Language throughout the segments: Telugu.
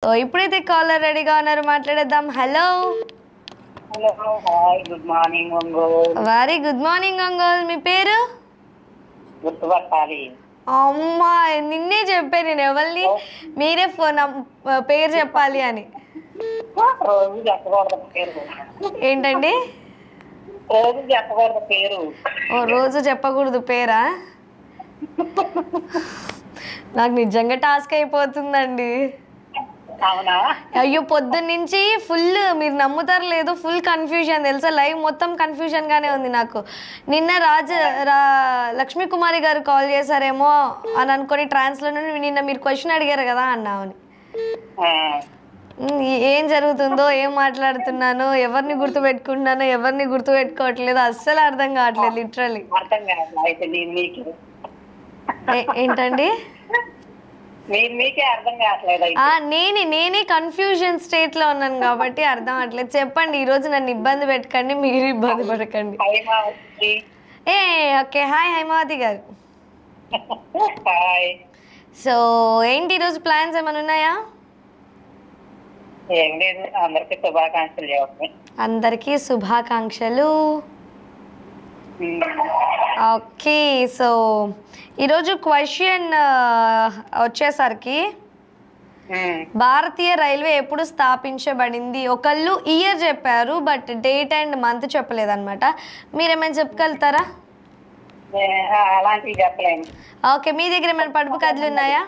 సో ఇప్పుడైతే కాలర్ రెడీగా ఉన్నారు, మాట్లాడేద్దాం. Hello hello hi good morning Ongole. Very good morning Ongole. మీ పేరు? గుర్తుపట్టాలి. అమ్మా, నిన్నే చెప్పాను నేను ఎవరిని, మీరే ఫోన్ పేరు చెప్పాలి అని. రోజు చెప్పకూడదు పేరు. ఏంటండి? రోజు చెప్పకూడదు పేరు. ఓ, రోజు చెప్పకూడదు పేరా? నాకు నిజంగా టాస్క్ అయిపోతుందండి. అవునా? అయ్యో, పొద్దున్నుంచి ఫుల్, మీరు నమ్ముతారు లేదు, ఫుల్ కన్ఫ్యూజన్ తెలుసా. లైవ్ మొత్తం కన్ఫ్యూజన్గానే ఉంది నాకు. నిన్న లక్ష్మీ కుమారి గారు కాల్ చేశారేమో అని అనుకొని ట్రాన్స్లో నుండి నిన్న మీరు క్వశ్చన్ అడిగారు కదా అన్నామని. ఏం జరుగుతుందో, ఏం మాట్లాడుతున్నానో, ఎవరిని గుర్తుపెట్టుకుంటున్నానో, ఎవరిని గుర్తుపెట్టుకోవట్లేదు, అస్సలు అర్థం కావట్లేదు లిటరలీ. ఏంటండి? మీకే అర్థం కావట్లేదు. నేనే కన్ఫ్యూజన్ స్టేట్ లో ఉన్నాను కాబట్టి అర్థం అవట్లేదు. చెప్పండి, ఈ రోజు నన్ను ఇబ్బంది పెట్టకండి, మీరు ఇబ్బంది పడకండి. ఓకే, హాయ్ హైమావతి గారు. సో ఏంటి ఈరోజు ప్లాన్స్ ఏమైనా ఉన్నాయా? ఏం లేదు, అందరికి శుభాకాంక్షలు చెప్పండి. అందరికీ శుభాకాంక్షలు. ఓకే, సో ఈరోజు క్వశ్చన్ వచ్చేసరికి, భారతీయ రైల్వే ఎప్పుడు స్థాపించబడింది? ఒకళ్ళు ఇయర్ చెప్పారు బట్ డేట్ అండ్ మంత్ చెప్పలేదు అనమాట. మీరేమైనా చెప్పగలుగుతారా? అలాంటివి చెప్పలేము. ఓకే, మీ దగ్గర ఏమైనా పడుపు కథలు ఉన్నాయా?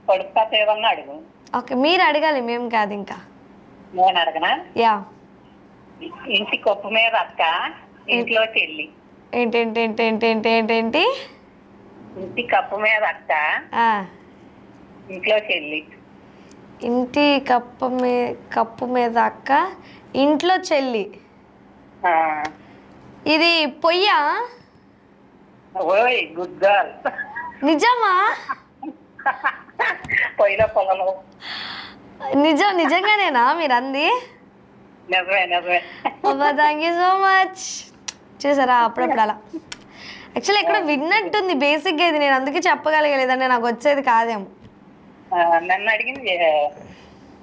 పడుపు కథ ఏమన్నా అడుగు. ఓకే, మీరు అడగాలి, మేము కాదు. ఇంకా నేను అడగనా? యా. ఇంటి కొప్పు మీద అక్క, ఇంట్లో చెల్లి. ఏంటి? ఇంటి కప్పు మీద అక్క, ఇంట్లో చెల్లి. ఇంటి కప్పు మీద అక్క, ఇంట్లో చెల్లి. ఇది పొయ్యా? ఓయ్ గుడ్ గర్ల్. నిజమా? పొయ్యిలో పొలలో. నిజంగానేనా మీరు అంది? నిజమే. Thank you so much. చూసారా, అప్పుడప్పుడు అలా యాక్చువల్లీ ఎక్కడ విన్నట్టుంది బేసిక్గా. ఇది నేను అందుకే చెప్పగలగలేదండి, నాకు వచ్చేది కాదేమో. నన్ను అడిగింది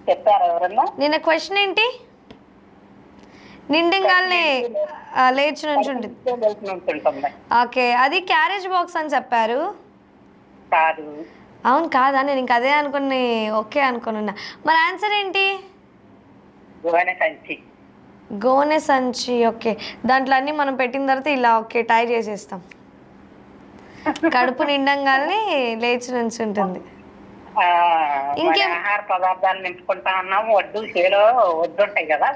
చెప్పారు ఎవరన్నా. నిన్న క్వశ్చన్ ఏంటి? నిండంగానే లేచి నుంచి ఉంటుంది. ఓకే, అది క్యారేజ్ బాక్స్ అని చెప్పారు. కాదు. అవును కాదా? నేను ఇంక అదే అనుకుని ఓకే అనుకున్నా. మరి ఆన్సర్ ఏంటి? గోనె సంచి. ఓకే, దాంట్లో అన్ని మనం పెట్టిన తర్వాత ఇలా ఓకే టై చేసేస్తాం. కడుపు నిండంగానే లేచి నుంచి ఉంటుంది. ఇంకేం ఆహార పదార్థాలు నింపుకుంటా అన్నాము. వడ్డు చేలో వడ్డు ఉంటాయి కదా,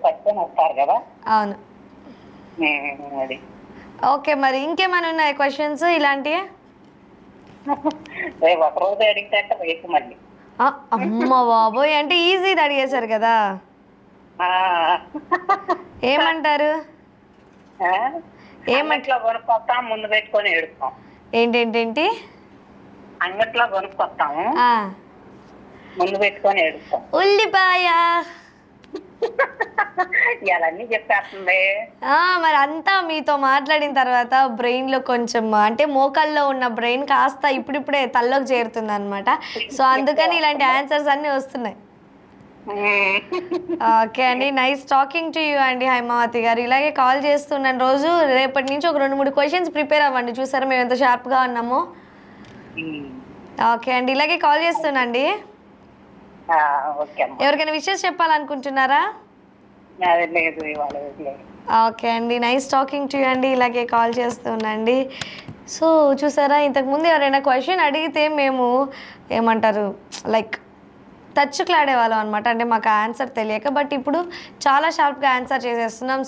పట్టుకొని వస్తారు కదా. అవును. అది ఓకే, మరి ఇంకేమైనా ఉన్నాయి క్వశ్చన్స్ ఇలాంటివి? ఒక రోజు అడిగితే రేపు మళ్ళీ. అమ్మ బాబోయ్, అంటే ఈజీది అడిగేశారు కదా. ఏమంటారు? ఏమంట్లో కొనుక్కొస్తాం, ముందు పెట్టుకొని ఏడుస్తాం. ఏంటి? అంగట్లో కొనుక్కొస్తాము, ముందు పెట్టుకొని ఏడుస్తాం. ఉల్లిపాయ. ఇవన్నీ చెప్పేస్తుంది. మరి అంతా మీతో మాట్లాడిన తర్వాత బ్రెయిన్ లో కొంచెం, అంటే మోకాల్లో ఉన్న బ్రెయిన్ కాస్త ఇప్పుడిప్పుడే తల్లోకి చేరుతుంది అనమాట. సో అందుకని ఇలాంటి ఆన్సర్స్ అన్ని వస్తున్నాయి. ఓకే అండి, నైస్ టాకింగ్ టు యూ అండి హైమావతి గారు. ఇలాగే కాల్ చేస్తున్నాను రోజు. రేపటి నుంచి ఒక 2-3 క్వశ్చన్స్ ప్రిపేర్ అవ్వండి. చూసారా మేము ఎంత షార్ప్గా ఉన్నామో. ఓకే అండి, ఇలాగే కాల్ చేస్తున్నాండి. ఎవరికైనా విషెస్ చెప్పాలనుకుంటున్నారా? ఓకే అండి, నైస్ టాకింగ్ టు యూ అండి. ఇలాగే కాల్ చేస్తుండండి. సో చూసారా, ఇంతకుముందు ఎవరైనా క్వశ్చన్ అడిగితే మేము ఏమంటారు లైక్ తచ్చుకులాడేవాళ్ళం అనమాట, అంటే మాకు ఆన్సర్ తెలియక. బట్ ఇప్పుడు చాలా షార్ప్గా ఆన్సర్ చేసేస్తున్నాం.